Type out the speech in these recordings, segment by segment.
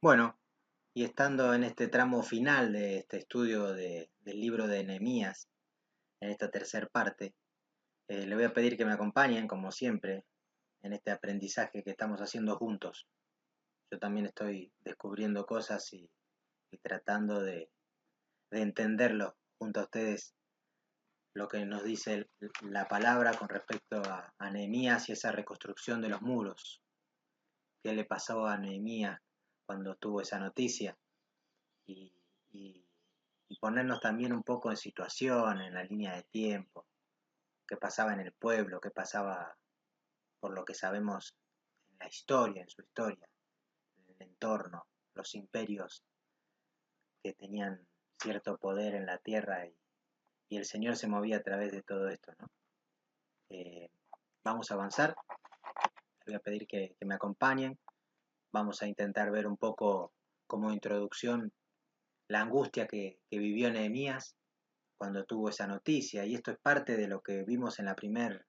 Bueno, y estando en este tramo final de este estudio del libro de Nehemías, en esta tercera parte, le voy a pedir que me acompañen, como siempre, en este aprendizaje que estamos haciendo juntos. Yo también estoy descubriendo cosas y tratando de entenderlo junto a ustedes, lo que nos dice la palabra con respecto a Nehemías y esa reconstrucción de los muros. ¿Qué le pasó a Nehemías cuando tuvo esa noticia? y, y- y ponernos también un poco en situación, en la línea de tiempo, qué pasaba en el pueblo, qué pasaba por lo que sabemos en la historia, en su historia, en el entorno, los imperios que tenían cierto poder en la tierra y el Señor se movía a través de todo esto, ¿no? Eh, Vamos a avanzar, les voy a pedir que me acompañen, vamos a intentar ver un poco como introducción la angustia que vivió Nehemías cuando tuvo esa noticia, y esto es parte de lo que vimos en el primer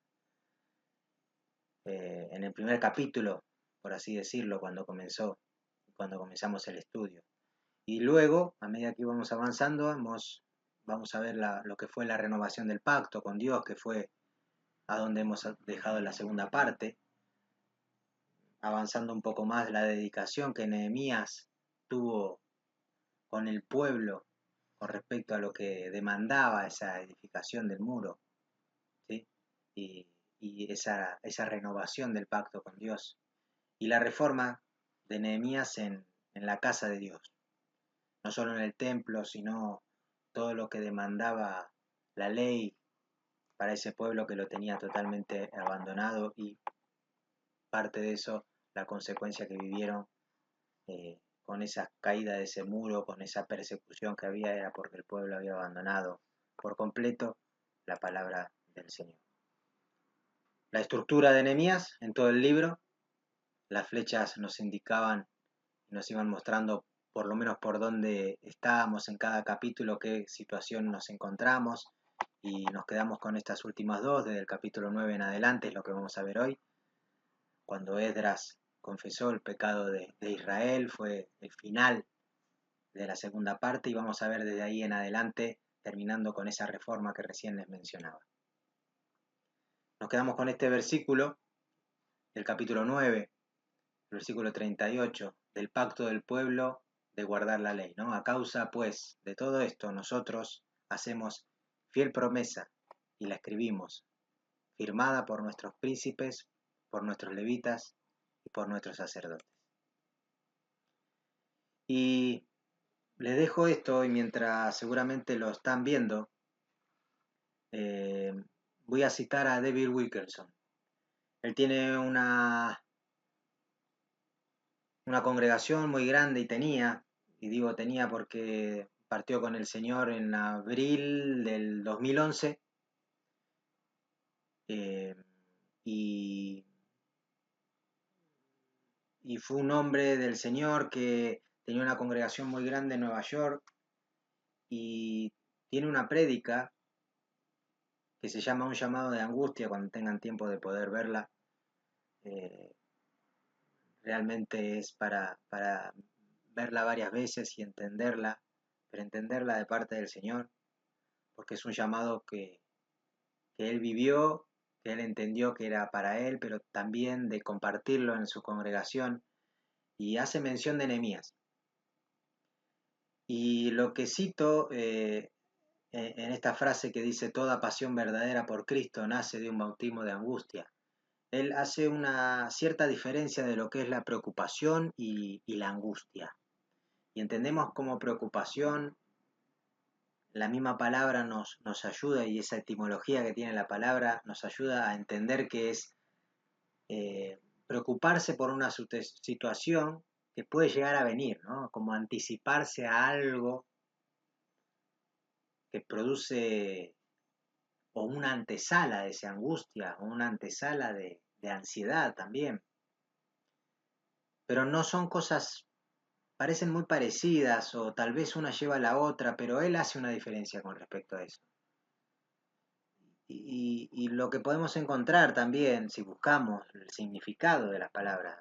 capítulo, por así decirlo, cuando comenzamos el estudio. Y luego, a medida que íbamos avanzando, vamos a ver lo que fue la renovación del pacto con Dios, que fue a donde hemos dejado la segunda parte, avanzando un poco más la dedicación que Nehemías tuvo con el pueblo con respecto a lo que demandaba esa edificación del muro, ¿sí? y, y esa renovación del pacto con Dios y la reforma de Nehemías en la casa de Dios, no solo en el templo, sino todo lo que demandaba la ley para ese pueblo que lo tenía totalmente abandonado y parte de eso, la consecuencia que vivieron con esa caída de ese muro, con esa persecución que había, era porque el pueblo había abandonado por completo la palabra del Señor. La estructura de Nehemías en todo el libro, las flechas nos indicaban, nos iban mostrando por lo menos por dónde estábamos en cada capítulo, qué situación nos encontramos, y nos quedamos con estas últimas dos, desde el capítulo 9 en adelante, es lo que vamos a ver hoy, cuando Esdras confesó el pecado de Israel, fue el final de la segunda parte, y vamos a ver desde ahí en adelante, terminando con esa reforma que recién les mencionaba. Nos quedamos con este versículo del capítulo 9, versículo 38, del pacto del pueblo de guardar la ley, ¿no? A causa, pues, de todo esto, nosotros hacemos fiel promesa y la escribimos, firmada por nuestros príncipes, por nuestros levitas y por nuestros sacerdotes. Y les dejo esto, y mientras seguramente lo están viendo, eh, voy a citar a David Wilkerson. Él tiene una congregación muy grande, y digo tenía porque partió con el Señor en abril del 2011, eh, y, y fue un hombre del Señor que tenía una congregación muy grande en Nueva York, y tiene una prédica que se llama Un llamado de angustia, cuando tengan tiempo de poder verla. eh, Realmente es para verla varias veces y entenderla, pero entenderla de parte del Señor, porque es un llamado que él vivió, que él entendió que era para él, pero también de compartirlo en su congregación, y hace mención de Nehemías. Y lo que cito en esta frase que dice, toda pasión verdadera por Cristo nace de un bautismo de angustia. Él hace una cierta diferencia de lo que es la preocupación y la angustia. Y entendemos como preocupación, la misma palabra nos ayuda, y esa etimología que tiene la palabra nos ayuda a entender que es preocuparse por una situación que puede llegar a venir, ¿no? Como anticiparse a algo que produce, o una antesala de esa angustia, o una antesala de ansiedad también. Pero no son cosas, parecen muy parecidas, o tal vez una lleva a la otra, pero él hace una diferencia con respecto a eso. Y lo que podemos encontrar también, si buscamos el significado de las palabras,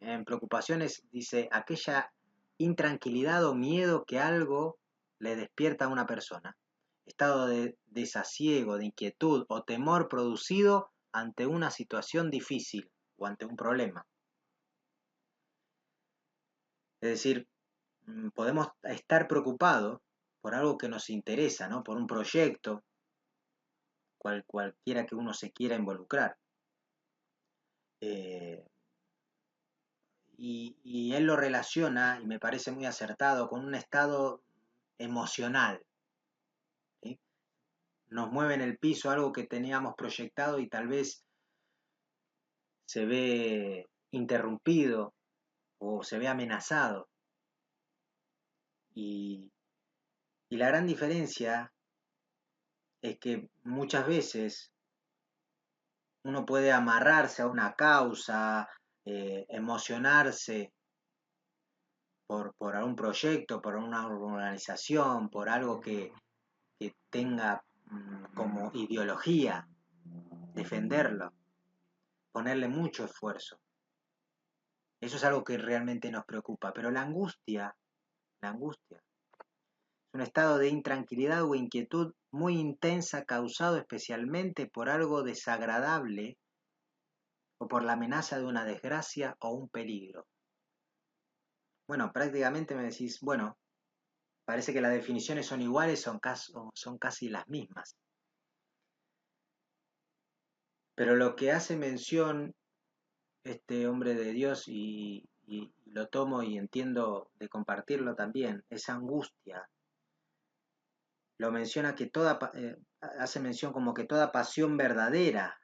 en preocupaciones dice aquella intranquilidad o miedo que algo le despierta a una persona. Estado de desasiego, de inquietud o temor producido ante una situación difícil o ante un problema. Es decir, podemos estar preocupados por algo que nos interesa, ¿no? Por un proyecto, cualquiera que uno se quiera involucrar. Eh, y él lo relaciona, y me parece muy acertado, con un estado emocional. ¿Sí? Nos mueve en el piso algo que teníamos proyectado y tal vez se ve interrumpido o se ve amenazado. Y, y la gran diferencia es que muchas veces uno puede amarrarse a una causa, emocionarse por algún proyecto, por una organización, por algo que tenga como ideología, defenderlo, ponerle mucho esfuerzo. Eso es algo que realmente nos preocupa, pero la angustia, es un estado de intranquilidad o inquietud muy intensa causado especialmente por algo desagradable o por la amenaza de una desgracia o un peligro. Bueno, prácticamente me decís, bueno, parece que las definiciones son iguales, son casi las mismas. Pero lo que hace mención este hombre de Dios, y lo tomo y entiendo de compartirlo también, esa angustia, lo menciona que hace mención como que toda pasión verdadera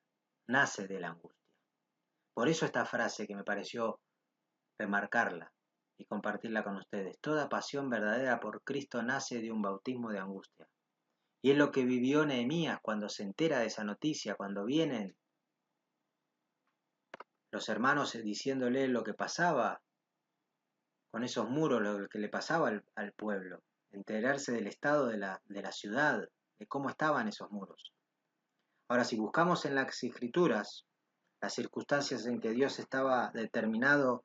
nace de la angustia. Por eso esta frase que me pareció remarcarla y compartirla con ustedes. Toda pasión verdadera por Cristo nace de un bautismo de angustia. Y es lo que vivió Nehemías cuando se entera de esa noticia, cuando vienen los hermanos diciéndole lo que pasaba con esos muros, lo que le pasaba al pueblo, enterarse del estado de la ciudad, de cómo estaban esos muros. Ahora, si buscamos en las escrituras las circunstancias en que Dios estaba determinado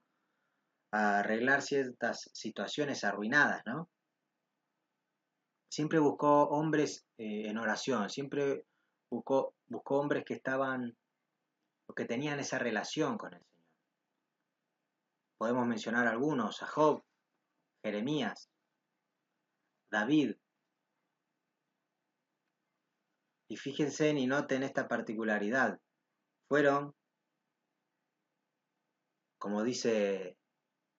a arreglar ciertas situaciones arruinadas, ¿no? Siempre buscó hombres en oración, siempre buscó hombres que estaban o que tenían esa relación con el Señor. Podemos mencionar algunos, a Job, Jeremías, David. Y fíjense y noten esta particularidad. Fueron, como dice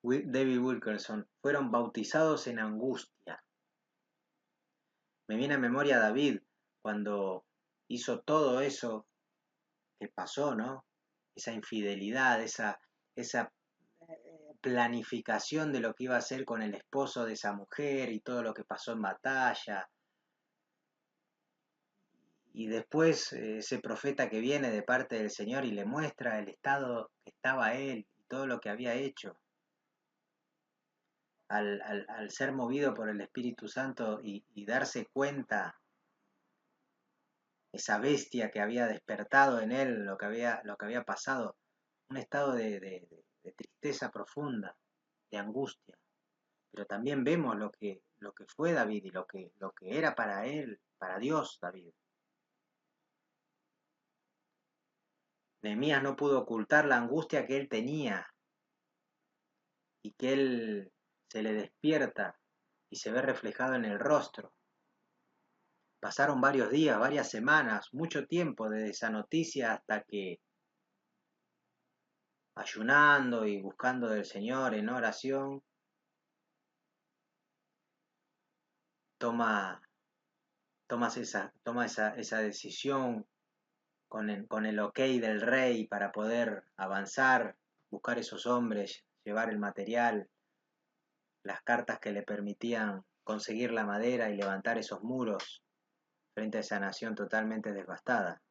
David Wilkerson, fueron bautizados en angustia. Me viene a memoria David cuando hizo todo eso que pasó, ¿no? Esa infidelidad, esa planificación de lo que iba a hacer con el esposo de esa mujer y todo lo que pasó en batalla. Y después ese profeta que viene de parte del Señor y le muestra el estado que estaba él y todo lo que había hecho. Al ser movido por el Espíritu Santo y darse cuenta esa bestia que había despertado en él, lo que había pasado, un estado de tristeza profunda, de angustia. Pero también vemos lo que fue David y lo que era para él, para Dios David. Nehemías no pudo ocultar la angustia que él tenía y que él se le despierta y se ve reflejado en el rostro. Pasaron varios días, varias semanas, mucho tiempo desde esa noticia hasta que, ayunando y buscando del Señor en oración, toma, toma esa decisión con el ok del rey para poder avanzar, buscar esos hombres, llevar el material, las cartas que le permitían conseguir la madera y levantar esos muros frente a esa nación totalmente devastada.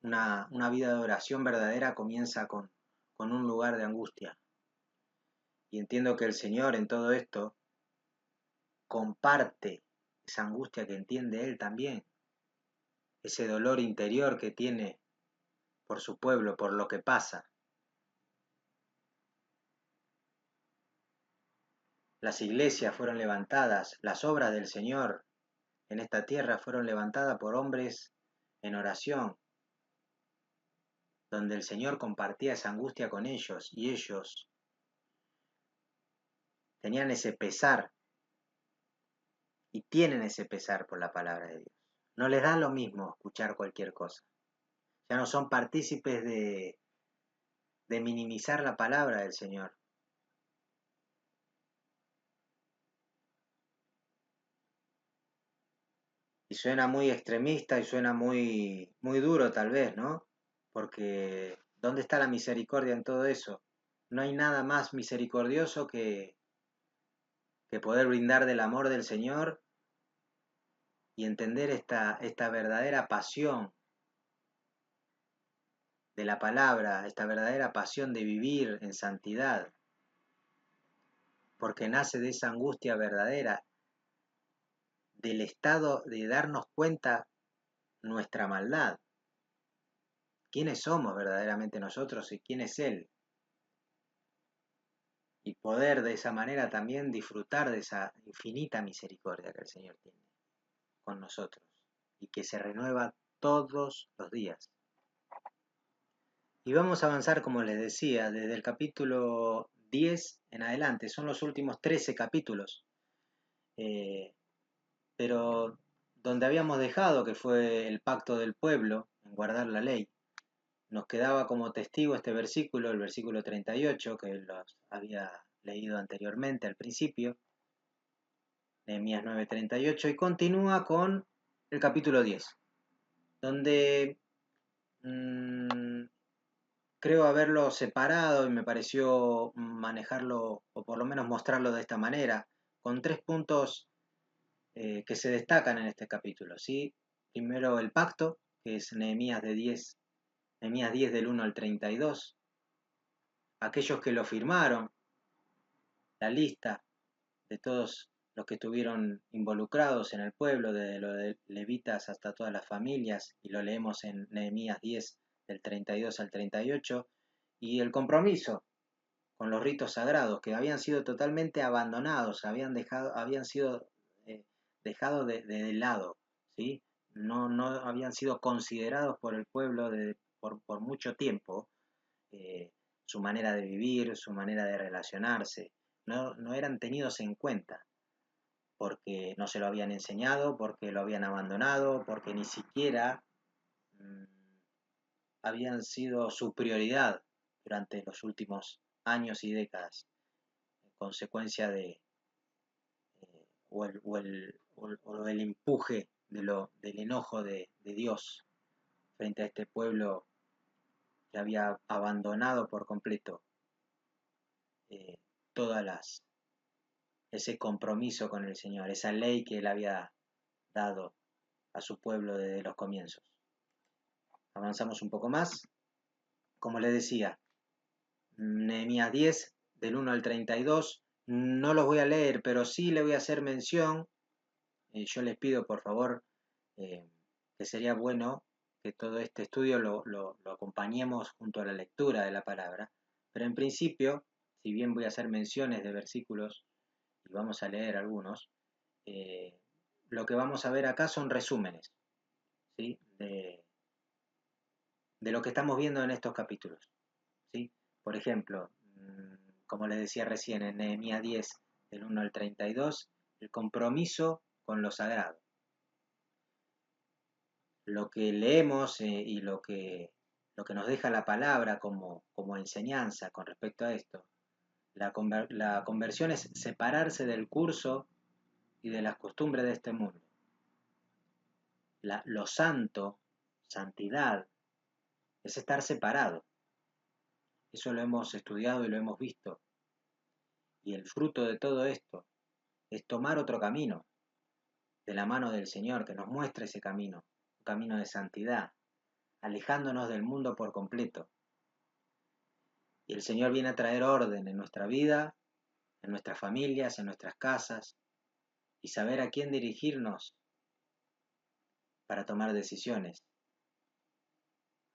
Una vida de oración verdadera comienza con un lugar de angustia. Y entiendo que el Señor en todo esto comparte esa angustia que entiende Él también, ese dolor interior que tiene por su pueblo, por lo que pasa. las iglesias fueron levantadas, las obras del Señor en esta tierra fueron levantadas por hombres en oración, donde el Señor compartía esa angustia con ellos y ellos tenían ese pesar y tienen ese pesar por la palabra de Dios. No les da lo mismo escuchar cualquier cosa. Ya no son partícipes de minimizar la palabra del Señor. Y suena muy extremista y suena muy duro tal vez, ¿no? Porque ¿dónde está la misericordia en todo eso? No hay nada más misericordioso que poder brindar del amor del Señor y entender esta verdadera pasión de la palabra, esta verdadera pasión de vivir en santidad, porque nace de esa angustia verdadera, del estado de darnos cuenta nuestra maldad, quiénes somos verdaderamente nosotros y quién es Él, y poder de esa manera también disfrutar de esa infinita misericordia que el Señor tiene con nosotros y que se renueva todos los días. Y vamos a avanzar, como les decía, desde el capítulo 10 en adelante, son los últimos 13 capítulos, eh, pero donde habíamos dejado, que fue el pacto del pueblo en guardar la ley, nos quedaba como testigo este versículo, el versículo 38, que los había leído anteriormente al principio, Nehemías 9:38, y continúa con el capítulo 10, donde creo haberlo separado y me pareció manejarlo, o por lo menos mostrarlo de esta manera, con tres puntos que se destacan en este capítulo, ¿sí? Primero el pacto, que es Nehemías 10 del 1 al 32, aquellos que lo firmaron, la lista de todos los que estuvieron involucrados en el pueblo, desde los levitas hasta todas las familias, y lo leemos en Nehemías 10 del 32 al 38, y el compromiso con los ritos sagrados que habían sido totalmente abandonados, habían sido dejados de lado, ¿sí? No habían sido considerados por el pueblo por mucho tiempo, eh, su manera de vivir, su manera de relacionarse, no eran tenidos en cuenta porque no se lo habían enseñado, porque lo habían abandonado, porque ni siquiera mmm, habían sido su prioridad durante los últimos años y décadas, en consecuencia de o el empuje del enojo de Dios frente a este pueblo que había abandonado por completo eh, todas ese compromiso con el Señor, esa ley que él había dado a su pueblo desde los comienzos. Avanzamos un poco más. Como les decía, Nehemías 10, del 1 al 32, no los voy a leer, pero sí le voy a hacer mención. Yo les pido, por favor, que sería bueno que todo este estudio lo acompañemos junto a la lectura de la palabra. Pero en principio, si bien voy a hacer menciones de versículos y vamos a leer algunos, lo que vamos a ver acá son resúmenes, ¿sí? de lo que estamos viendo en estos capítulos, ¿sí? Por ejemplo, como les decía recién en Nehemías 10, del 1 al 32, el compromiso con lo sagrado. Lo que leemos y lo que nos deja la palabra como enseñanza con respecto a esto, la conversión es separarse del curso y de las costumbres de este mundo. Lo santo, santidad, es estar separado. Eso lo hemos estudiado y lo hemos visto. Y el fruto de todo esto es tomar otro camino de la mano del Señor que nos muestra ese camino, un camino de santidad, alejándonos del mundo por completo. Y el Señor viene a traer orden en nuestra vida, en nuestras familias, en nuestras casas, y saber a quién dirigirnos para tomar decisiones,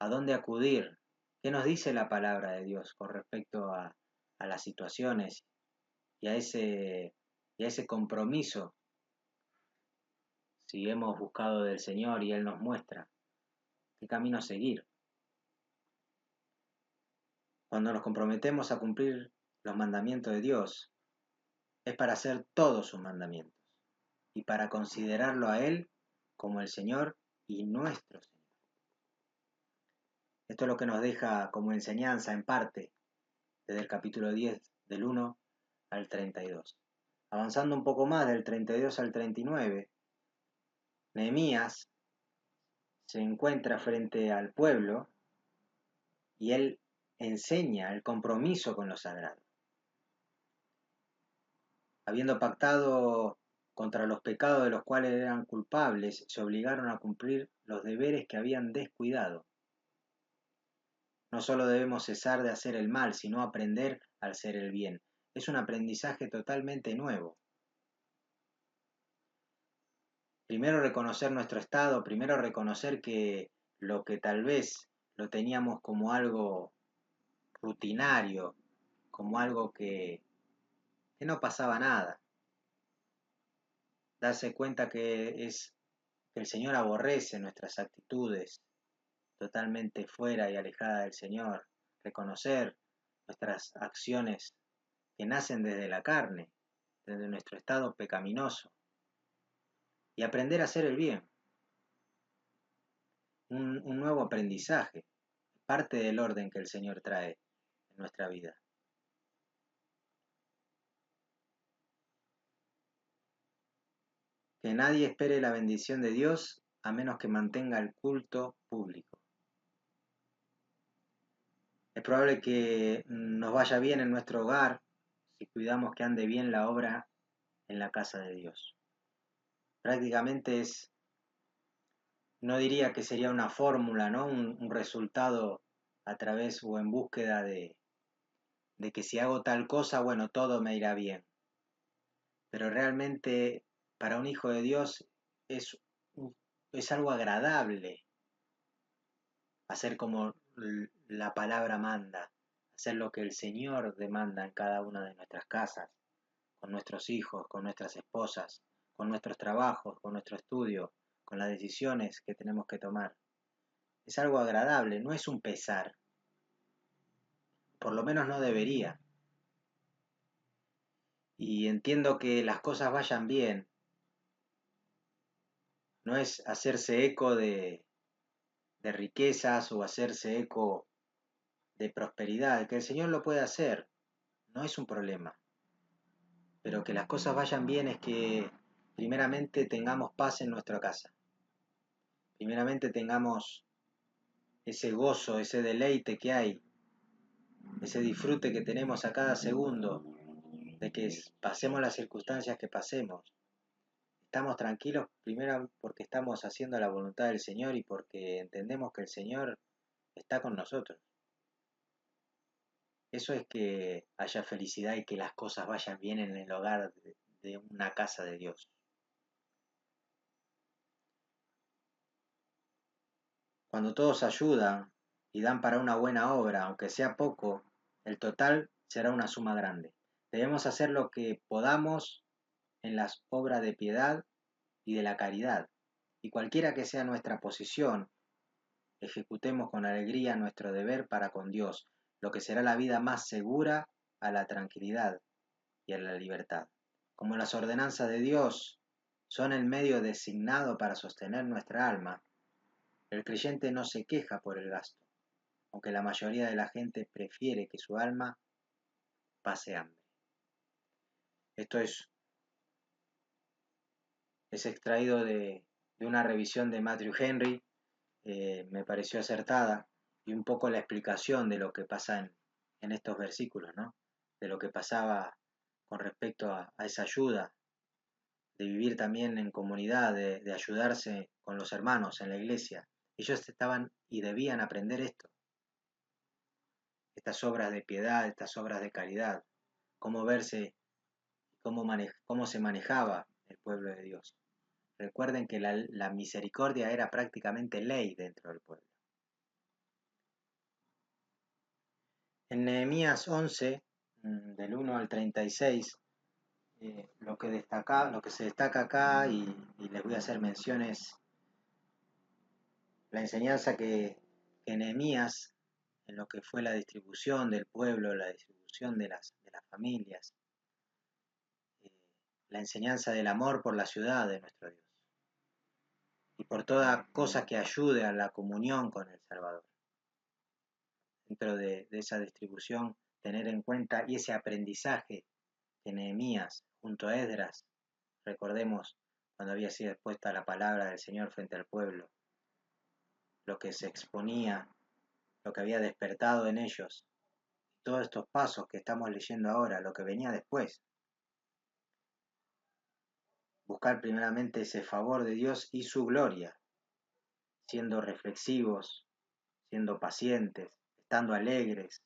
a dónde acudir, qué nos dice la palabra de Dios con respecto a las situaciones y a ese y a ese compromiso, si hemos buscado del Señor y Él nos muestra qué camino seguir. Cuando nos comprometemos a cumplir los mandamientos de Dios, es para hacer todos sus mandamientos y para considerarlo a Él como el Señor y nuestro Señor. Esto es lo que nos deja como enseñanza en parte desde el capítulo 10, del 1 al 32. Avanzando un poco más del 32 al 39, Nehemías se encuentra frente al pueblo y él enseña el compromiso con lo sagrado. Habiendo pactado contra los pecados de los cuales eran culpables, se obligaron a cumplir los deberes que habían descuidado. No solo debemos cesar de hacer el mal, sino aprender a hacer el bien. Es un aprendizaje totalmente nuevo. Primero reconocer nuestro estado, primero reconocer que lo que tal vez lo teníamos como algo rutinario, como algo que no pasaba nada. Darse cuenta que el Señor aborrece nuestras actitudes totalmente fuera y alejada del Señor. Reconocer nuestras acciones que nacen desde la carne, desde nuestro estado pecaminoso. Y aprender a hacer el bien. Un nuevo aprendizaje, parte del orden que el Señor trae en nuestra vida. Que nadie espere la bendición de Dios a menos que mantenga el culto público. Es probable que nos vaya bien en nuestro hogar si cuidamos que ande bien la obra en la casa de Dios. Prácticamente no diría que sería una fórmula, ¿no? Un resultado a través o en búsqueda de que si hago tal cosa, bueno, todo me irá bien. Pero realmente para un hijo de Dios es, es algo agradable hacer como la palabra manda, hacer lo que el Señor demanda en cada una de nuestras casas, con nuestros hijos, con nuestras esposas, con nuestros trabajos, con nuestro estudio, con las decisiones que tenemos que tomar. Es algo agradable, no es un pesar, por lo menos no debería. Y entiendo que las cosas vayan bien, no es hacerse eco de riquezas o hacerse eco de prosperidad, que el Señor lo puede hacer, no es un problema. Pero que las cosas vayan bien es que primeramente tengamos paz en nuestra casa. Primeramente tengamos ese gozo, ese deleite que hay, ese disfrute que tenemos a cada segundo, de que pasemos las circunstancias que pasemos. Estamos tranquilos primero porque estamos haciendo la voluntad del Señor y porque entendemos que el Señor está con nosotros. Eso es que haya felicidad y que las cosas vayan bien en el hogar de una casa de Dios. Cuando todos ayudan y dan para una buena obra, aunque sea poco, el total será una suma grande. Debemos hacer lo que podamos en las obras de piedad y de la caridad, y cualquiera que sea nuestra posición, ejecutemos con alegría nuestro deber para con Dios, lo que será la vida más segura a la tranquilidad y a la libertad. Como las ordenanzas de Dios son el medio designado para sostener nuestra alma, el creyente no se queja por el gasto, aunque la mayoría de la gente prefiere que su alma pase hambre. Esto es extraído de una revisión de Matthew Henry, me pareció acertada, y un poco la explicación de lo que pasa en estos versículos, ¿no? De lo que pasaba con respecto a esa ayuda, de vivir también en comunidad, de ayudarse con los hermanos en la iglesia. Ellos estaban y debían aprender esto, estas obras de piedad, estas obras de caridad, cómo verse, cómo se manejaba el pueblo de Dios. Recuerden que la misericordia era prácticamente ley dentro del pueblo. En Nehemías 11, del 1 al 36, lo que se destaca acá, y les voy a hacer menciones, la enseñanza que Nehemías, en lo que fue la distribución del pueblo, la distribución de las familias, eh, la enseñanza del amor por la ciudad de nuestro Dios y por toda cosa que ayude a la comunión con el Salvador. Dentro de esa distribución, tener en cuenta y ese aprendizaje que Nehemías junto a Esdras, recordemos cuando había sido expuesta la palabra del Señor frente al pueblo, lo que se exponía, lo que había despertado en ellos, todos estos pasos que estamos leyendo ahora, lo que venía después. Buscar primeramente ese favor de Dios y su gloria, siendo reflexivos, siendo pacientes, estando alegres,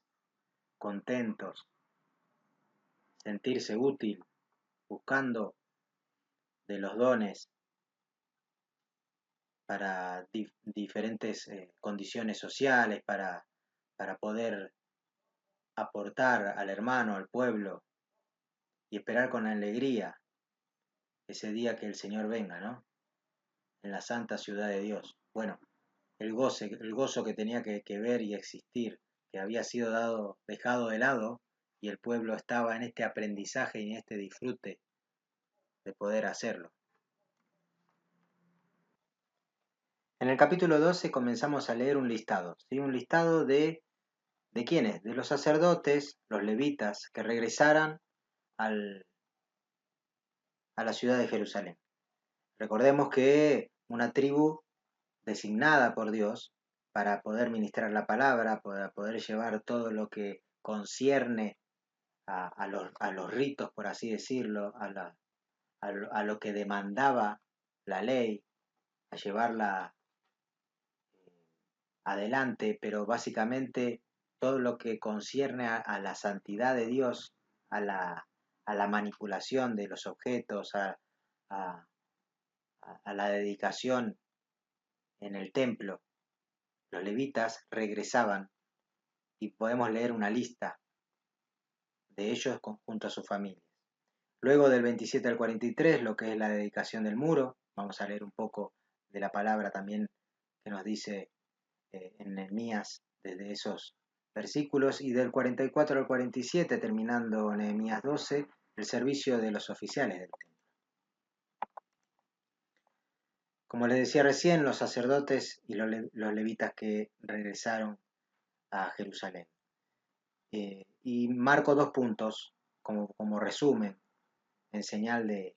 contentos, sentirse útil, buscando de los dones para diferentes condiciones sociales, para poder aportar al hermano, al pueblo, y esperar con alegría ese día que el Señor venga, ¿no? En la santa ciudad de Dios. Bueno, el gozo que tenía que ver y existir, que había sido dejado de lado, y el pueblo estaba en este aprendizaje y en este disfrute de poder hacerlo. En el capítulo 12 comenzamos a leer un listado, ¿sí? Un listado ¿de quiénes? De los sacerdotes, los levitas, que regresaran al, a la ciudad de Jerusalén. Recordemos que una tribu designada por Dios para poder ministrar la palabra, para poder llevar todo lo que concierne a los ritos, por así decirlo, a lo que demandaba la ley, a llevarla adelante, pero básicamente todo lo que concierne a la santidad de Dios, a a la manipulación de los objetos, a, a la dedicación en el templo. Los levitas regresaban y podemos leer una lista de ellos junto a sus familias. Luego del 27 al 43, lo que es la dedicación del muro, vamos a leer un poco de la palabra también que nos dice en Nehemías desde esos versículos, y del 44 al 47, terminando Nehemías 12, el servicio de los oficiales del templo. Como les decía recién, los sacerdotes y los levitas que regresaron a Jerusalén. Y marco dos puntos como resumen, en señal de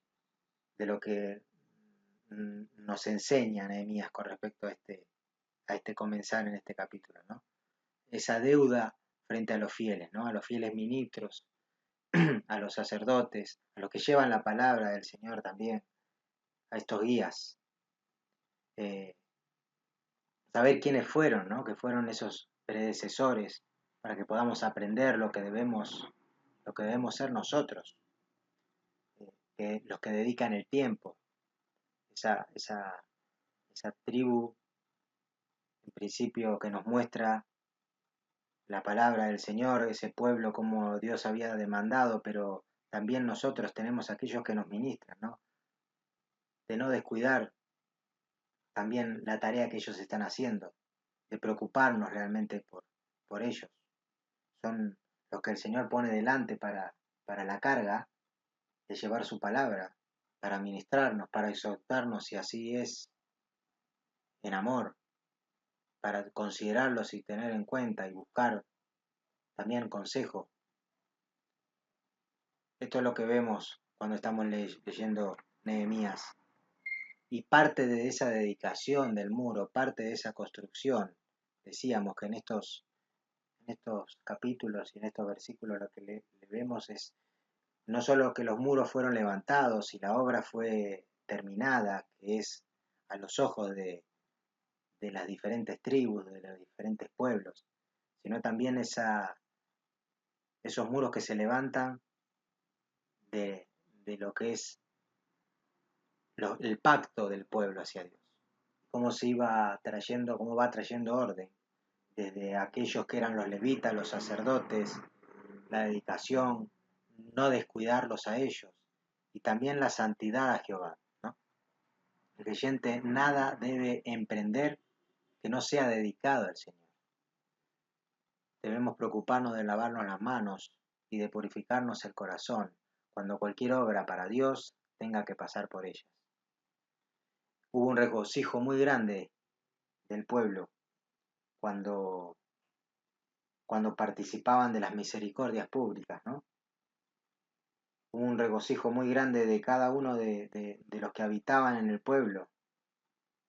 lo que nos enseña Nehemías con respecto a este comenzar en este capítulo, ¿no? Esa deuda frente a los fieles, ¿no? A los fieles ministros, a los sacerdotes, a los que llevan la palabra del Señor también, a estos guías. Eh, Saber quiénes fueron, ¿no? Que fueron esos predecesores para que podamos aprender lo que debemos ser nosotros, los que dedican el tiempo, esa, esa, esa tribu en principio que nos muestra la palabra del Señor, ese pueblo como Dios había demandado, pero también nosotros tenemos aquellos que nos ministran, ¿no? De no descuidar también la tarea que ellos están haciendo, de preocuparnos realmente por ellos. Son los que el Señor pone delante para la carga de llevar su palabra, para ministrarnos, para exhortarnos, y así es, en amor, para considerarlos y tener en cuenta y buscar también consejo. Esto es lo que vemos cuando estamos leyendo Nehemías. Y parte de esa dedicación del muro, parte de esa construcción, decíamos que en estos capítulos y en estos versículos lo que le vemos es no solo que los muros fueron levantados y la obra fue terminada, que es a los ojos de las diferentes tribus, de los diferentes pueblos, sino también esos muros que se levantan de lo que es el pacto del pueblo hacia Dios, cómo se iba trayendo, cómo va trayendo orden, desde aquellos que eran los levitas, los sacerdotes, la dedicación, no descuidarlos a ellos, y también la santidad a Jehová, ¿no? El creyente nada debe emprender que no sea dedicado al Señor. Debemos preocuparnos de lavarnos las manos y de purificarnos el corazón cuando cualquier obra para Dios tenga que pasar por ellas. Hubo un regocijo muy grande del pueblo cuando participaban de las misericordias públicas, ¿no? Hubo un regocijo muy grande de cada uno de los que habitaban en el pueblo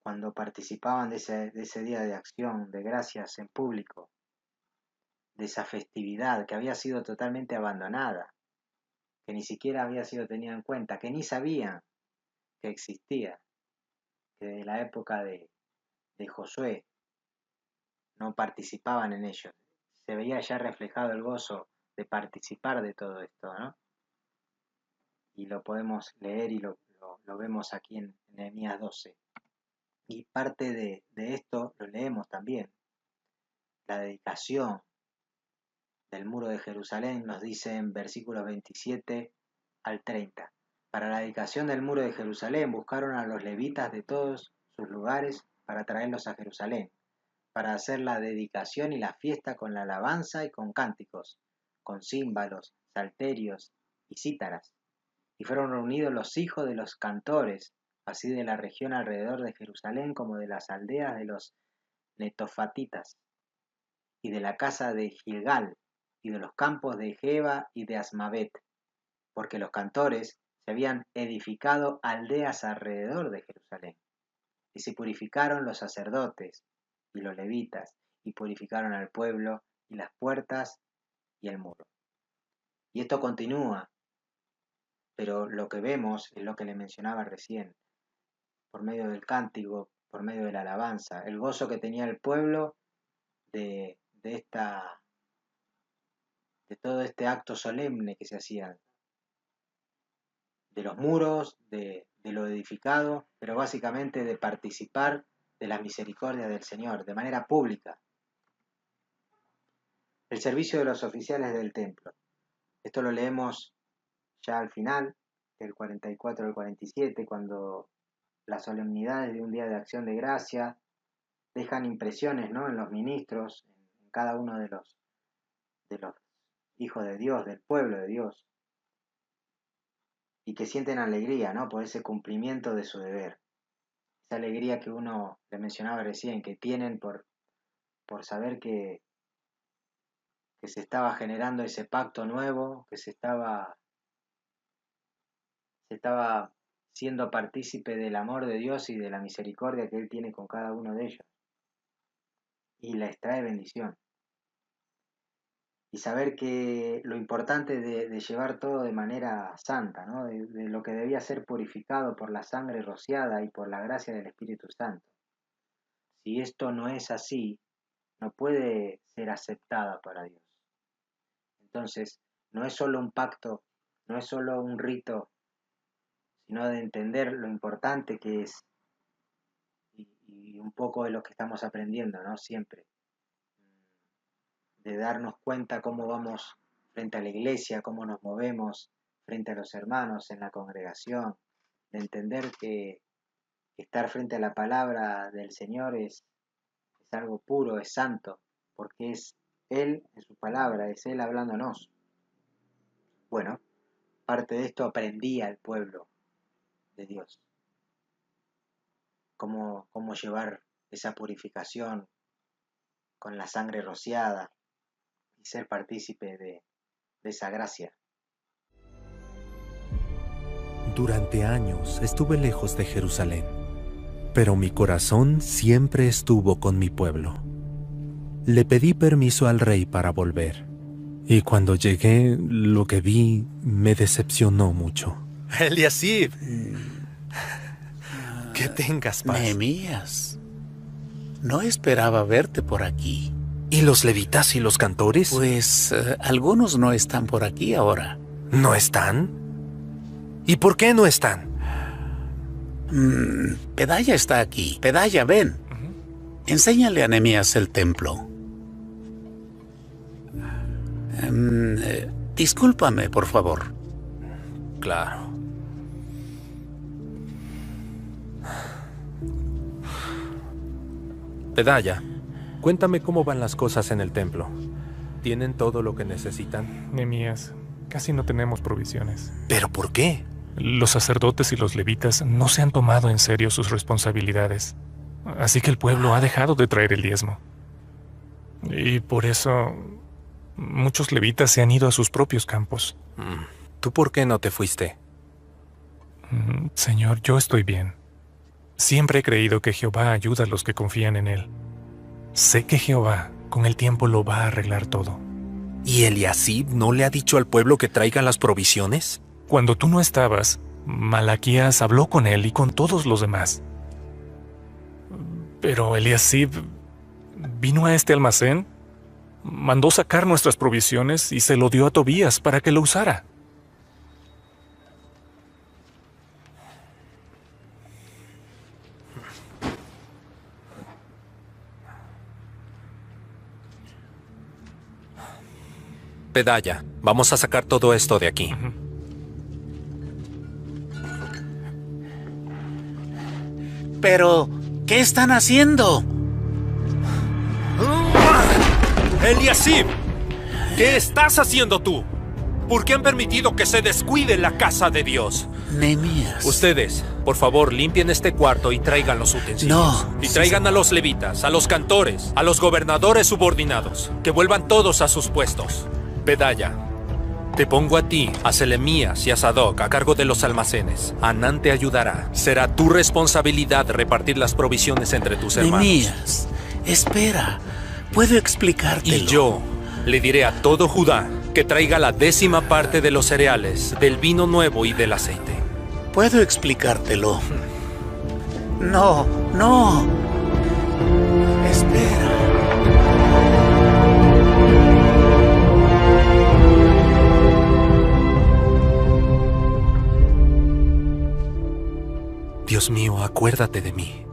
cuando participaban de ese día de acción, de gracias en público, de esa festividad que había sido totalmente abandonada, que ni siquiera había sido tenida en cuenta, que ni sabían que existía, que de la época de Josué no participaban en ello. Se veía ya reflejado el gozo de participar de todo esto, ¿no? Y lo podemos leer y lo vemos aquí en Nehemías 12. Y parte de esto lo leemos también. La dedicación del muro de Jerusalén nos dice en versículos 27 al 30. Para la dedicación del muro de Jerusalén buscaron a los levitas de todos sus lugares para traerlos a Jerusalén, para hacer la dedicación y la fiesta con la alabanza y con cánticos, con címbalos, salterios y cítaras. Y fueron reunidos los hijos de los cantores, así de la región alrededor de Jerusalén como de las aldeas de los netofatitas, y de la casa de Gilgal, y de los campos de Geba y de Asmavet, porque los cantores se habían edificado aldeas alrededor de Jerusalén. Y se purificaron los sacerdotes y los levitas, y purificaron al pueblo y las puertas y el muro. Y esto continúa, pero lo que vemos es lo que le mencionaba recién, por medio del cántico, por medio de la alabanza, el gozo que tenía el pueblo de todo este acto solemne que se hacía, de los muros, de lo edificado, pero básicamente de participar de la misericordia del Señor de manera pública. El servicio de los oficiales del templo. Esto lo leemos ya al final, del 44 al 47, cuando las solemnidades de un día de acción de gracia dejan impresiones, ¿no?, en los ministros, en cada uno de los hijos de Dios, del pueblo de Dios, y que sienten alegría, ¿no?, por ese cumplimiento de su deber. Esa alegría que uno le mencionaba recién, que tienen por saber que se estaba generando ese pacto nuevo, que se estaba siendo partícipe del amor de Dios y de la misericordia que Él tiene con cada uno de ellos. Y les trae bendición. Y saber que lo importante de llevar todo de manera santa, ¿no?, de lo que debía ser purificado por la sangre rociada y por la gracia del Espíritu Santo. Si esto no es así, no puede ser aceptada para Dios. Entonces, no es solo un pacto, no es solo un rito, sino de entender lo importante que es, y un poco de lo que estamos aprendiendo, ¿no?, siempre, de darnos cuenta cómo vamos frente a la iglesia, cómo nos movemos frente a los hermanos en la congregación, de entender que estar frente a la palabra del Señor es algo puro, es santo, porque es Él en su palabra, es Él hablándonos. Bueno, parte de esto aprendía el pueblo de Dios, cómo llevar esa purificación con la sangre rociada y ser partícipe de esa gracia. Durante años estuve lejos de Jerusalén, pero mi corazón siempre estuvo con mi pueblo. Le pedí permiso al rey para volver, y cuando llegué, lo que vi me decepcionó mucho. Eliasib, que tengas paz. Nehemías, no esperaba verte por aquí. ¿Y los levitas y los cantores? Pues algunos no están por aquí ahora. ¿No están? ¿Y por qué no están? Pedaya está aquí. Pedaya, ven. Enséñale a Nehemías el templo. Discúlpame, por favor. Claro. Pedaya, cuéntame cómo van las cosas en el templo. ¿Tienen todo lo que necesitan? Nehemías, casi no tenemos provisiones. ¿Pero por qué? Los sacerdotes y los levitas no se han tomado en serio sus responsabilidades. Así que el pueblo ha dejado de traer el diezmo. Y por eso muchos levitas se han ido a sus propios campos. ¿Tú por qué no te fuiste? Señor, yo estoy bien. Siempre he creído que Jehová ayuda a los que confían en él. Sé que Jehová, con el tiempo, lo va a arreglar todo. ¿Y Eliasib no le ha dicho al pueblo que traigan las provisiones? Cuando tú no estabas, Malaquías habló con él y con todos los demás. Pero Eliasib vino a este almacén, mandó sacar nuestras provisiones y se lo dio a Tobías para que lo usara. Pedaya, vamos a sacar todo esto de aquí. Pero, ¿qué están haciendo? ¡Eliasib! ¿Qué estás haciendo tú? ¿Por qué han permitido que se descuide la casa de Dios? Nehemías. Ustedes, por favor, limpien este cuarto y traigan los utensilios. No. Y traigan a los levitas, a los cantores, a los gobernadores subordinados. Que vuelvan todos a sus puestos. Pedaya, te pongo a ti, a Selemías y a Sadoc a cargo de los almacenes. Anán te ayudará. Será tu responsabilidad repartir las provisiones entre tus hermanos. Nehemías, espera. Puedo explicártelo. Y yo le diré a todo Judá que traiga la 10ª parte de los cereales, del vino nuevo y del aceite. Puedo explicártelo. No, no. Espera. Dios mío, acuérdate de mí.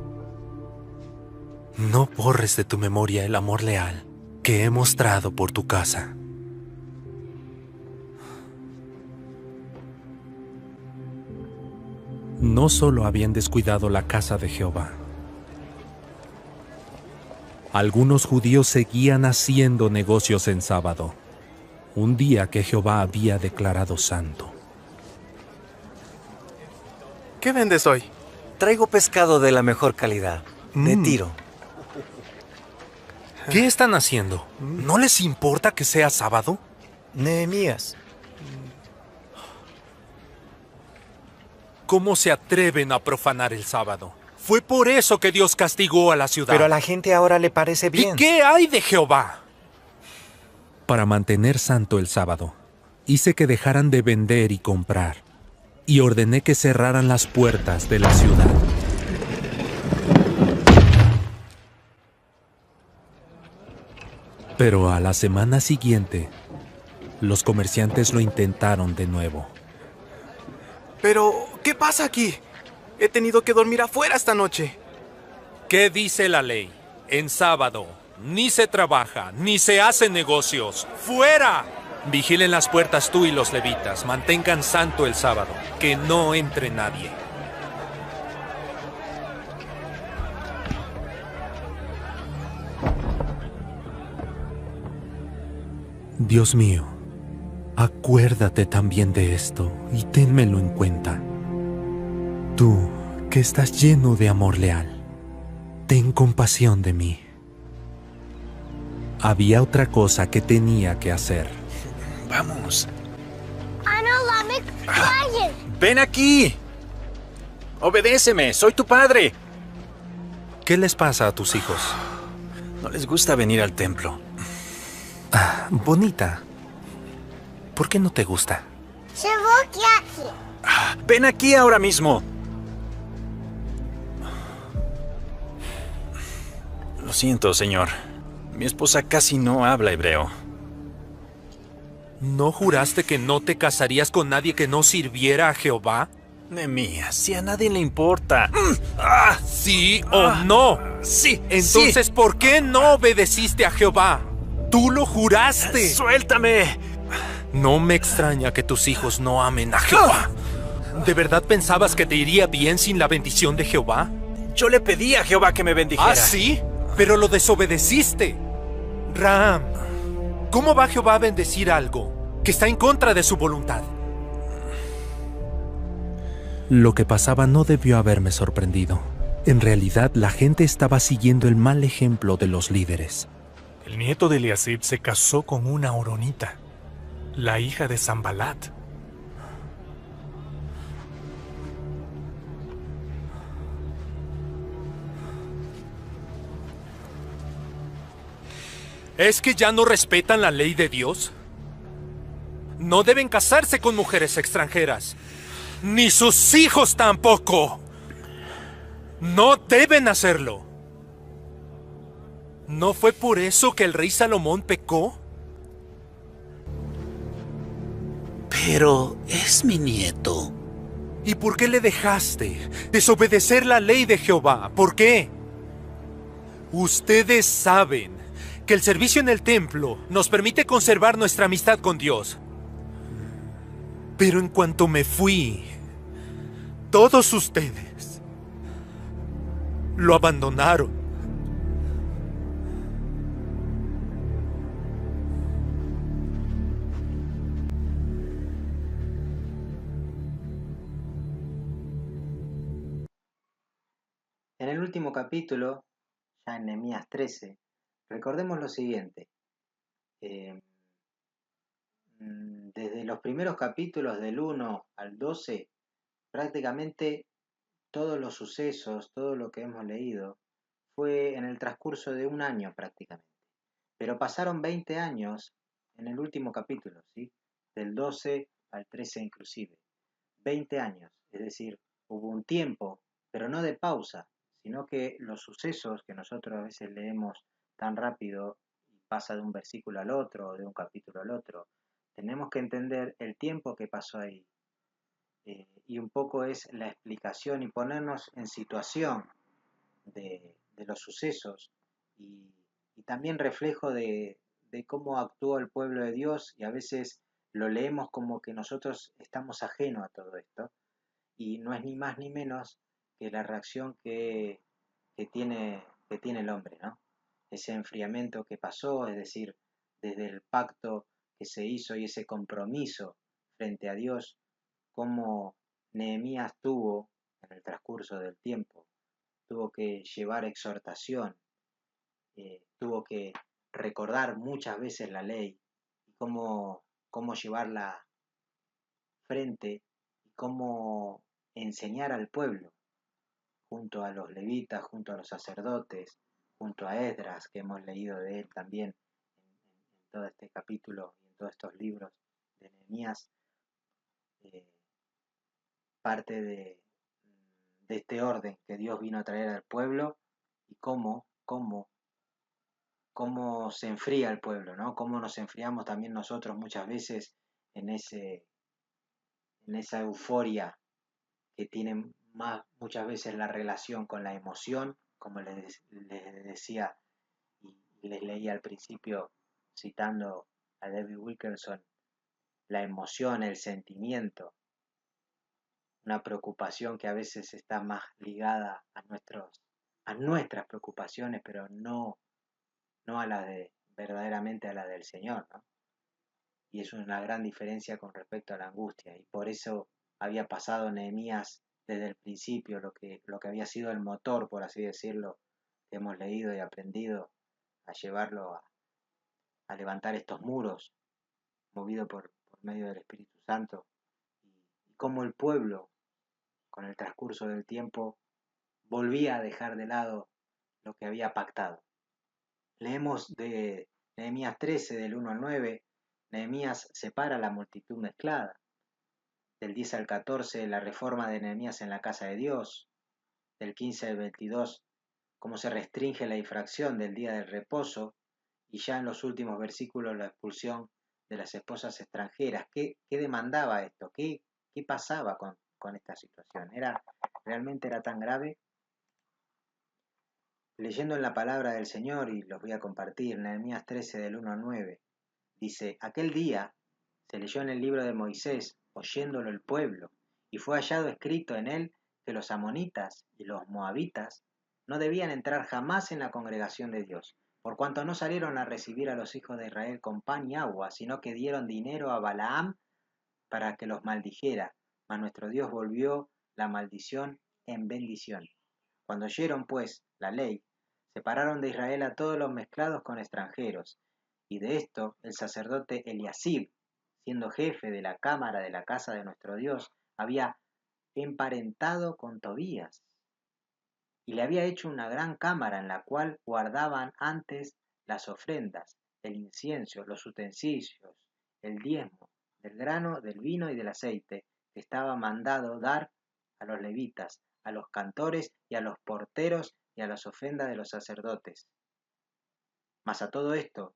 No borres de tu memoria el amor leal que he mostrado por tu casa. No solo habían descuidado la casa de Jehová. Algunos judíos seguían haciendo negocios en sábado, un día que Jehová había declarado santo. ¿Qué vendes hoy? Traigo pescado de la mejor calidad, de Tiro. ¿Qué están haciendo? ¿No les importa que sea sábado? Nehemías, ¿Cómo se atreven a profanar el sábado? Fue por eso que Dios castigó a la ciudad. pero a la gente ahora le parece ¿Y bien. qué hay de Jehová? Para mantener santo el sábado, hice que dejaran de vender y comprar, y ordené que cerraran las puertas de la ciudad. Pero a la semana siguiente, los comerciantes lo intentaron de nuevo. Pero, ¿qué pasa aquí? He tenido que dormir afuera esta noche. ¿Qué dice la ley? En sábado, ni se trabaja, ni se hacen negocios. ¡Fuera! Vigilen las puertas tú y los levitas. Mantengan santo el sábado. Que no entre nadie. Dios mío, acuérdate también de esto y ténmelo en cuenta. Tú, que estás lleno de amor leal, ten compasión de mí. Había otra cosa que tenía que hacer. Vamos. ¡Ven aquí! ¡Obedéceme! ¡Soy tu padre! ¿Qué les pasa a tus hijos? No les gusta venir al templo. Bonita, ¿por qué no te gusta? ¡Ven aquí ahora mismo! Lo siento, señor. Mi esposa casi no habla hebreo. ¿No juraste que no te casarías con nadie que no sirviera a Jehová? Nehemías, si a nadie le importa. ¿Sí o no? Sí, Entonces, ¿por qué no obedeciste a Jehová? ¡Tú lo juraste! ¡Suéltame! No me extraña que tus hijos no amen a Jehová. ¿De verdad pensabas que te iría bien sin la bendición de Jehová? Yo le pedí a Jehová que me bendijera. ¿Ah, sí? Pero lo desobedeciste. Ram, ¿cómo va Jehová a bendecir algo que está en contra de su voluntad? Lo que pasaba no debió haberme sorprendido. En realidad, la gente estaba siguiendo el mal ejemplo de los líderes. El nieto de Eliasib se casó con una horonita, la hija de Sambalat. ¿Es que ya no respetan la ley de Dios? No deben casarse con mujeres extranjeras. Ni sus hijos tampoco. No deben hacerlo. ¿No fue por eso que el rey Salomón pecó? Pero es mi nieto. ¿Y por qué le dejaste desobedecer la ley de Jehová? ¿Por qué? Ustedes saben que el servicio en el templo nos permite conservar nuestra amistad con Dios. Pero en cuanto me fui, todos ustedes lo abandonaron. En el último capítulo, ya en Nehemías 13, recordemos lo siguiente. Desde los primeros capítulos del 1 al 12, prácticamente todos los sucesos, todo lo que hemos leído, fue en el transcurso de un año prácticamente. Pero pasaron 20 años en el último capítulo, ¿sí? Del 12 al 13 inclusive. 20 años, es decir, hubo un tiempo, pero no de pausa, sino que los sucesos que nosotros a veces leemos tan rápido y pasa de un versículo al otro, o de un capítulo al otro, tenemos que entender el tiempo que pasó ahí. Y un poco es la explicación y ponernos en situación de los sucesos y también reflejo de cómo actuó el pueblo de Dios, y a veces lo leemos como que nosotros estamos ajenos a todo esto, y no es ni más ni menos que la reacción que tiene el hombre, ¿no? Ese enfriamiento que pasó, es decir, desde el pacto que se hizo y ese compromiso frente a Dios, como Nehemías tuvo en el transcurso del tiempo, tuvo que llevar exhortación, tuvo que recordar muchas veces la ley y cómo llevarla frente y cómo enseñar al pueblo, junto a los levitas, junto a los sacerdotes, junto a Esdras, que hemos leído de él también en todo este capítulo y en todos estos libros de Nehemías, eh, parte de este orden que Dios vino a traer al pueblo y cómo se enfría el pueblo, ¿no? Cómo nos enfriamos también nosotros muchas veces en en esa euforia que tiene muchas veces la relación con la emoción, como les decía y les leía al principio citando a David Wilkerson, la emoción, el sentimiento, una preocupación que a veces está más ligada a nuestras preocupaciones, pero no a la de verdaderamente a la del Señor, ¿no? Y eso es una gran diferencia con respecto a la angustia, y por eso había pasado Nehemías desde el principio, lo que había sido el motor, por así decirlo, que hemos leído y aprendido a llevarlo a levantar estos muros, movido por medio del Espíritu Santo, y cómo el pueblo, con el transcurso del tiempo, volvía a dejar de lado lo que había pactado. Leemos de Nehemías 13, del 1 al 9, Nehemías separa a la multitud mezclada. Del 10 al 14, la reforma de Nehemías en la casa de Dios. Del 15 al 22, cómo se restringe la infracción del día del reposo. Y ya en los últimos versículos, la expulsión de las esposas extranjeras. ¿Qué demandaba esto? ¿Qué pasaba con esta situación? ¿Realmente era tan grave? Leyendo en la palabra del Señor, y los voy a compartir, Nehemías 13 del 1 al 9, dice, aquel día se leyó en el libro de Moisés, oyéndolo el pueblo, y fue hallado escrito en él que los amonitas y los moabitas no debían entrar jamás en la congregación de Dios, por cuanto no salieron a recibir a los hijos de Israel con pan y agua, sino que dieron dinero a Balaam para que los maldijera, mas nuestro Dios volvió la maldición en bendición. Cuando oyeron, pues, la ley, separaron de Israel a todos los mezclados con extranjeros, y de esto el sacerdote Eliasib, siendo jefe de la cámara de la casa de nuestro Dios, había emparentado con Tobías, y le había hecho una gran cámara en la cual guardaban antes las ofrendas, el incienso, los utensilios, el diezmo, del grano, del vino y del aceite, que estaba mandado dar a los levitas, a los cantores y a los porteros y a las ofrendas de los sacerdotes. Mas a todo esto,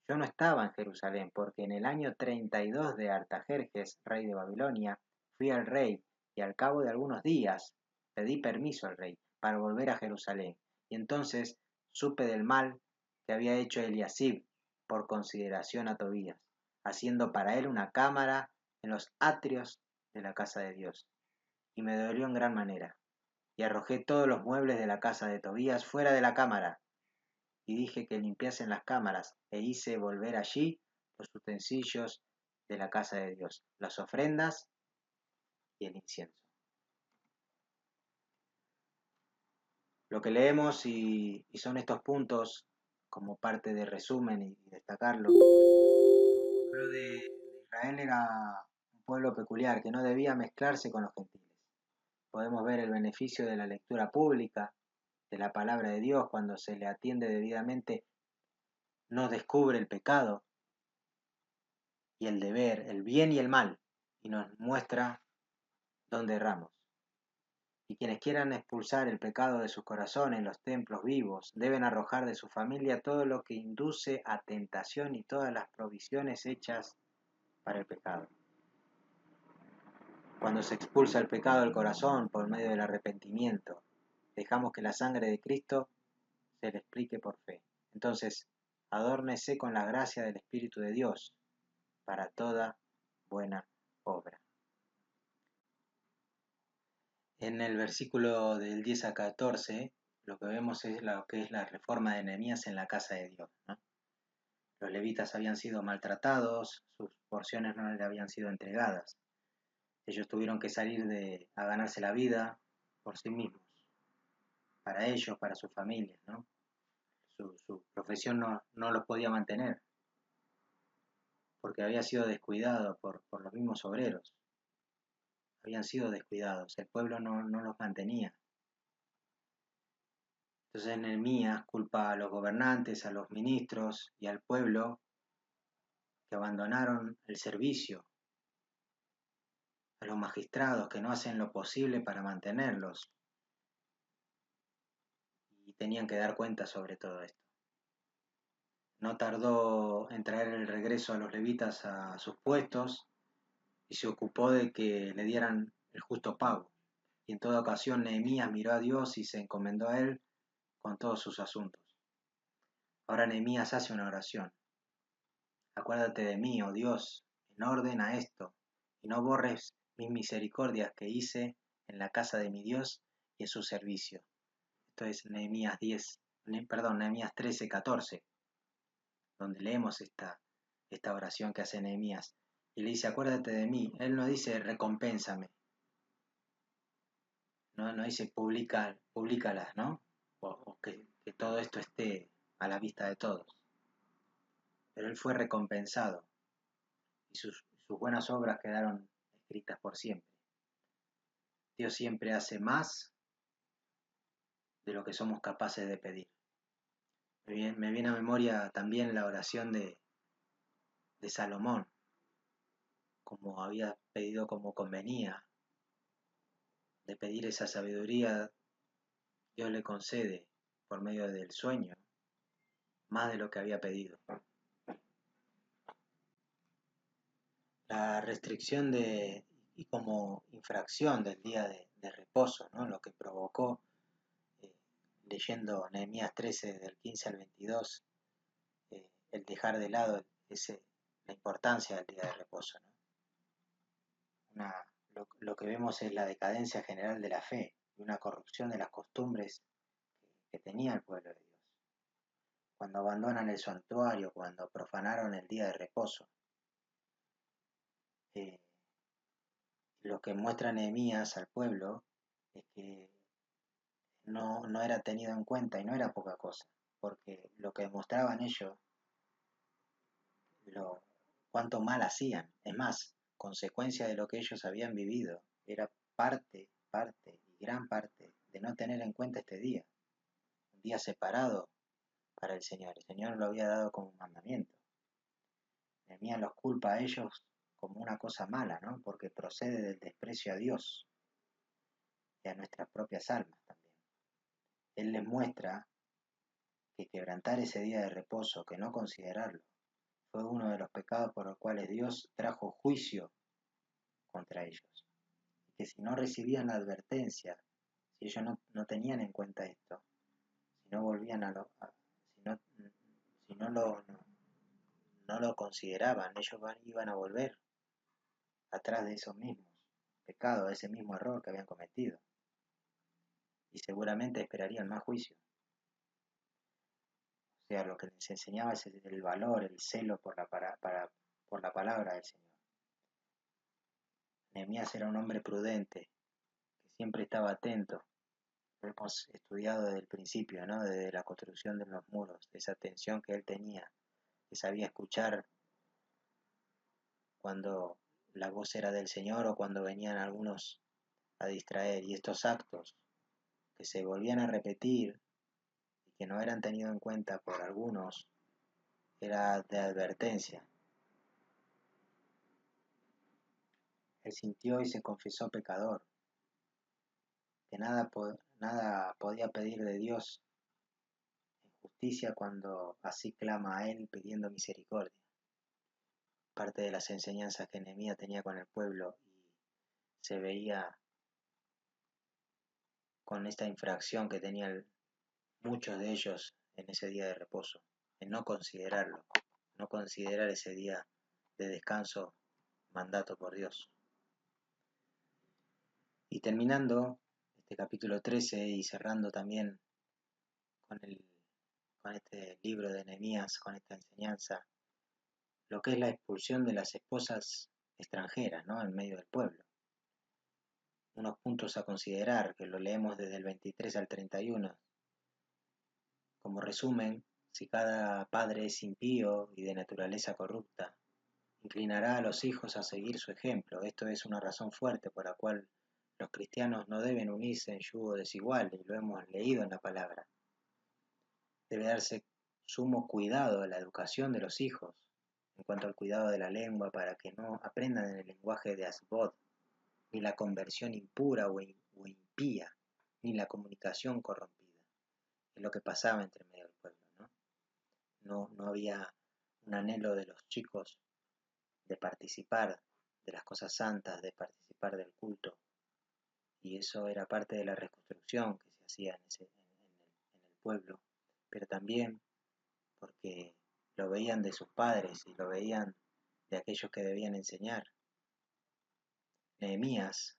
yo no estaba en Jerusalén, porque en el año 32 de Artajerjes, rey de Babilonia, fui al rey, y al cabo de algunos días pedí permiso al rey para volver a Jerusalén. Y entonces supe del mal que había hecho Eliasib por consideración a Tobías, haciendo para él una cámara en los atrios de la casa de Dios. Y me dolió en gran manera. Y arrojé todos los muebles de la casa de Tobías fuera de la cámara, y dije que limpiasen las cámaras, e hice volver allí los utensilios de la casa de Dios, las ofrendas y el incienso. Lo que leemos y son estos puntos como parte de resumen y destacarlo. El pueblo de Israel era un pueblo peculiar que no debía mezclarse con los gentiles. Podemos ver el beneficio de la lectura pública de la palabra de Dios cuando se le atiende debidamente, nos descubre el pecado y el deber, el bien y el mal, y nos muestra dónde erramos. Y quienes quieran expulsar el pecado de sus corazones en los templos vivos, deben arrojar de su familia todo lo que induce a tentación y todas las provisiones hechas para el pecado. Cuando se expulsa el pecado del corazón por medio del arrepentimiento, dejamos que la sangre de Cristo se le explique por fe. Entonces, adórnese con la gracia del Espíritu de Dios para toda buena obra. En el versículo del 10 a 14, lo que vemos es lo que es la reforma de Nehemías en la casa de Dios, ¿no? Los levitas habían sido maltratados, sus porciones no les habían sido entregadas. Ellos tuvieron que salir a ganarse la vida por sí mismos, para ellos, para sus familias, ¿no? Su profesión no los podía mantener, porque había sido descuidado por los mismos obreros. Habían sido descuidados, el pueblo no los mantenía. Entonces Nehemías culpa a los gobernantes, a los ministros y al pueblo que abandonaron el servicio, a los magistrados que no hacen lo posible para mantenerlos, y tenían que dar cuenta sobre todo esto. No tardó en traer el regreso a los levitas a sus puestos y se ocupó de que le dieran el justo pago. Y en toda ocasión Nehemías miró a Dios y se encomendó a él con todos sus asuntos. Ahora Nehemías hace una oración. Acuérdate de mí, oh Dios, en orden a esto, y no borres mis misericordias que hice en la casa de mi Dios y en su servicio. Esto es Nehemías 13, 14, donde leemos esta oración que hace Nehemías. Y le dice, acuérdate de mí. Él no dice, recompénsame. No dice, públicalas, ¿no? O que todo esto esté a la vista de todos. Pero él fue recompensado y sus buenas obras quedaron escritas por siempre. Dios siempre hace más de lo que somos capaces de pedir. Me viene a memoria también la oración de Salomón, como había pedido como convenía, de pedir esa sabiduría, Dios le concede por medio del sueño, más de lo que había pedido. La restricción y como infracción del día de reposo, ¿no? Lo que provocó, leyendo Nehemías 13 del 15 al 22, el dejar de lado la importancia del día de reposo, ¿no? lo que vemos es la decadencia general de la fe y una corrupción de las costumbres que tenía el pueblo de Dios. Cuando abandonan el santuario, cuando profanaron el día de reposo, eh, lo que muestra Nehemías al pueblo es que no era tenido en cuenta y no era poca cosa, porque lo que demostraban ellos, cuánto mal hacían, es más, consecuencia de lo que ellos habían vivido, era parte y gran parte de no tener en cuenta este día, un día separado para el Señor lo había dado como un mandamiento. Nehemías los culpa a ellos como una cosa mala, ¿no? Porque procede del desprecio a Dios y a nuestras propias almas también. Él les muestra que quebrantar ese día de reposo, que no considerarlo, fue uno de los pecados por los cuales Dios trajo juicio contra ellos. Y que si no recibían la advertencia, si ellos no tenían en cuenta esto, si no volvían si no lo consideraban, ellos iban a volver atrás de esos mismos pecados, de ese mismo error que habían cometido. Y seguramente esperarían más juicio. O sea, lo que les enseñaba es el valor, el celo por la palabra del Señor. Nehemías era un hombre prudente, que siempre estaba atento. Lo hemos estudiado desde el principio, ¿no? Desde la construcción de los muros, de esa atención que él tenía, que sabía escuchar cuando la voz era del Señor o cuando venían algunos a distraer. Y estos actos que se volvían a repetir y que no eran tenidos en cuenta por algunos, era de advertencia. Él sintió y se confesó pecador, que nada podía pedir de Dios en justicia cuando así clama a Él pidiendo misericordia. Parte de las enseñanzas que Nehemías tenía con el pueblo y se veía con esta infracción que tenían muchos de ellos en ese día de reposo, en no considerarlo, no considerar ese día de descanso mandato por Dios. Y terminando este capítulo 13 y cerrando también con este libro de Nehemías, con esta enseñanza, lo que es la expulsión de las esposas extranjeras, ¿no? En medio del pueblo. Unos puntos a considerar, que lo leemos desde el 23 al 31. Como resumen, si cada padre es impío y de naturaleza corrupta, inclinará a los hijos a seguir su ejemplo. Esto es una razón fuerte por la cual los cristianos no deben unirse en yugo desigual, y lo hemos leído en la palabra. Debe darse sumo cuidado a la educación de los hijos, en cuanto al cuidado de la lengua, para que no aprendan en el lenguaje de asbod, ni la conversión impura o impía, ni la comunicación corrompida. Es lo que pasaba entre medio del pueblo, ¿no? No había un anhelo de los chicos de participar de las cosas santas, de participar del culto, y eso era parte de la reconstrucción que se hacía en el pueblo, pero también porque lo veían de sus padres y lo veían de aquellos que debían enseñar. Nehemías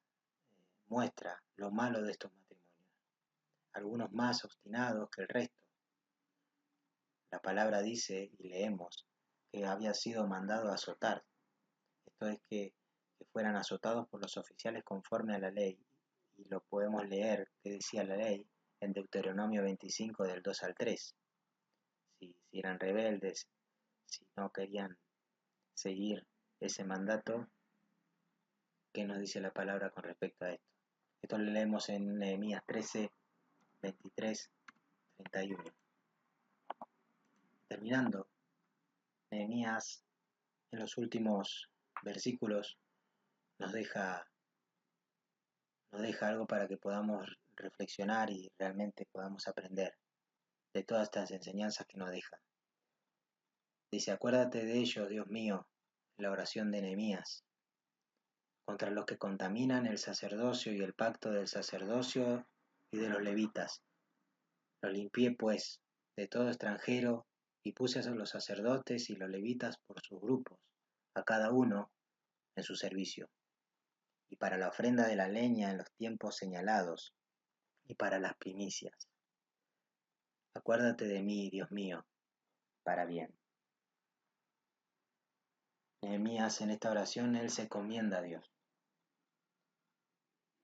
muestra lo malo de estos matrimonios, algunos más obstinados que el resto. La palabra dice, y leemos, que había sido mandado a azotar. Esto es que fueran azotados por los oficiales conforme a la ley, y lo podemos leer, que decía la ley, en Deuteronomio 25 del 2 al 3. Si eran rebeldes, si no querían seguir ese mandato, ¿qué nos dice la palabra con respecto a esto? Esto lo leemos en Nehemías 13, 23, 31. Terminando, Nehemías en los últimos versículos nos deja algo para que podamos reflexionar y realmente podamos aprender de todas estas enseñanzas que nos deja. Dice, acuérdate de ellos, Dios mío, en la oración de Nehemías, contra los que contaminan el sacerdocio y el pacto del sacerdocio y de los levitas. Lo limpié, pues, de todo extranjero, y puse a los sacerdotes y los levitas por sus grupos, a cada uno en su servicio. y para la ofrenda de la leña en los tiempos señalados, y para las primicias. Acuérdate de mí, Dios mío, para bien. Nehemías, en esta oración, él se encomienda a Dios.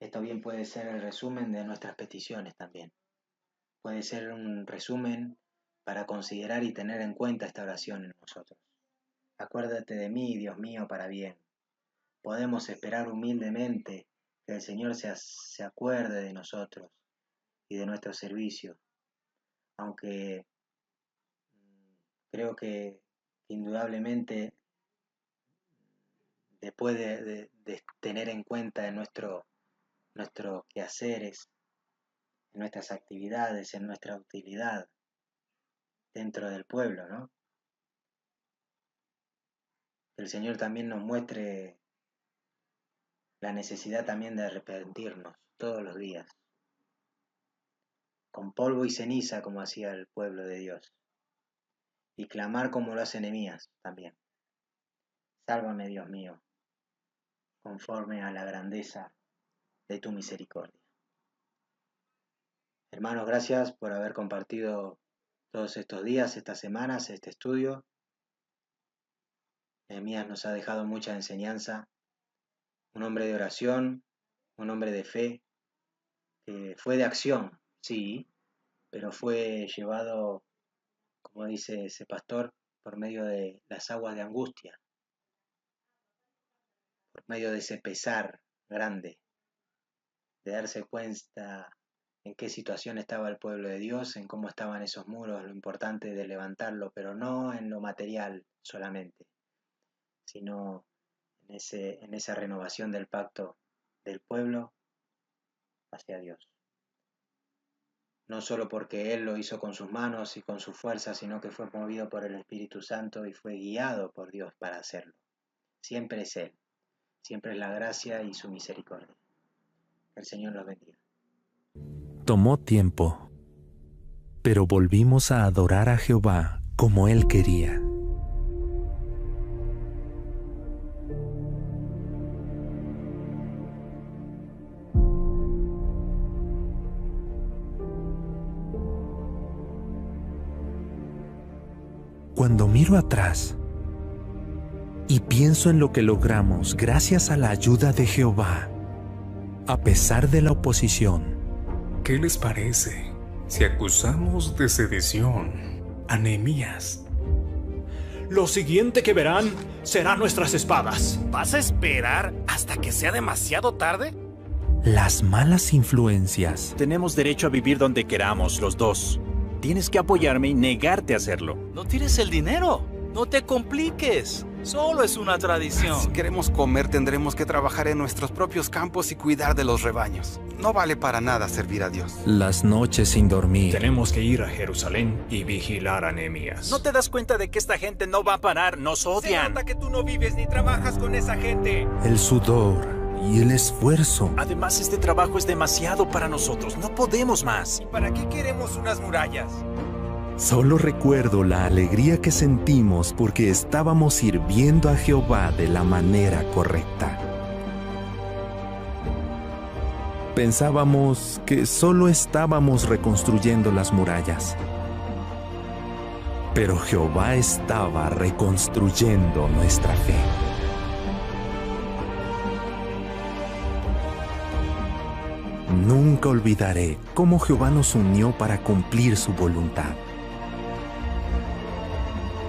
Esto bien puede ser el resumen de nuestras peticiones también. Puede ser un resumen para considerar y tener en cuenta esta oración en nosotros. Acuérdate de mí, Dios mío, para bien. Podemos esperar humildemente que el Señor se acuerde de nosotros y de nuestro servicio, aunque creo que indudablemente después de tener en cuenta en nuestros quehaceres, en nuestras actividades, en nuestra utilidad dentro del pueblo, ¿no? Que el Señor también nos muestre la necesidad también de arrepentirnos todos los días, con polvo y ceniza como hacía el pueblo de Dios, y clamar como lo hace Nehemías también. Sálvame, Dios mío, conforme a la grandeza de tu misericordia. Hermanos, gracias por haber compartido todos estos días, estas semanas, este estudio. Nehemías nos ha dejado mucha enseñanza, un hombre de oración, un hombre de fe, que fue de acción, sí, pero fue llevado, como dice ese pastor, por medio de las aguas de angustia, por medio de ese pesar grande, de darse cuenta en qué situación estaba el pueblo de Dios, en cómo estaban esos muros, lo importante de levantarlo, pero no en lo material solamente, sino en esa renovación del pacto del pueblo hacia Dios. No solo porque Él lo hizo con sus manos y con su fuerza, sino que fue movido por el Espíritu Santo y fue guiado por Dios para hacerlo. Siempre es Él, siempre es la gracia y su misericordia. Que el Señor los bendiga. Tomó tiempo, pero volvimos a adorar a Jehová como Él quería. Cuando miro atrás y pienso en lo que logramos gracias a la ayuda de Jehová, a pesar de la oposición, ¿qué les parece si acusamos de sedición a Nehemías? Lo siguiente que verán serán nuestras espadas. ¿Vas a esperar hasta que sea demasiado tarde? las malas influencias, Tenemos derecho a vivir donde queramos, los dos. Tienes que apoyarme y negarte a hacerlo. No tires el dinero. No te compliques. Solo es una tradición. Si queremos comer, tendremos que trabajar en nuestros propios campos y cuidar de los rebaños. No vale para nada servir a Dios. las noches sin dormir, Tenemos que ir a Jerusalén y vigilar a Nehemías. ¿No te das cuenta de que esta gente no va a parar? Nos odian. Se nota que tú no vives ni trabajas con esa gente. el sudor y el esfuerzo. Además, este trabajo es demasiado para nosotros. No podemos más. ¿Para qué queremos unas murallas? Solo recuerdo la alegría que sentimos porque estábamos sirviendo a Jehová de la manera correcta. Pensábamos que solo estábamos reconstruyendo las murallas, pero Jehová estaba reconstruyendo nuestra fe. Nunca olvidaré cómo Jehová nos unió para cumplir su voluntad.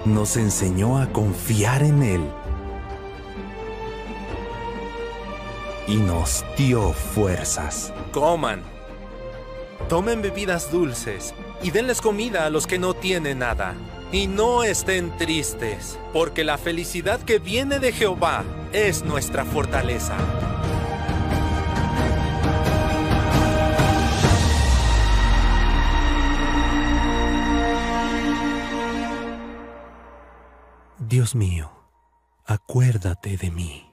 Nos enseñó a confiar en Él y nos dio fuerzas. Coman, tomen bebidas dulces y denles comida a los que no tienen nada. Y no estén tristes, porque la felicidad que viene de Jehová es nuestra fortaleza. Dios mío, acuérdate de mí.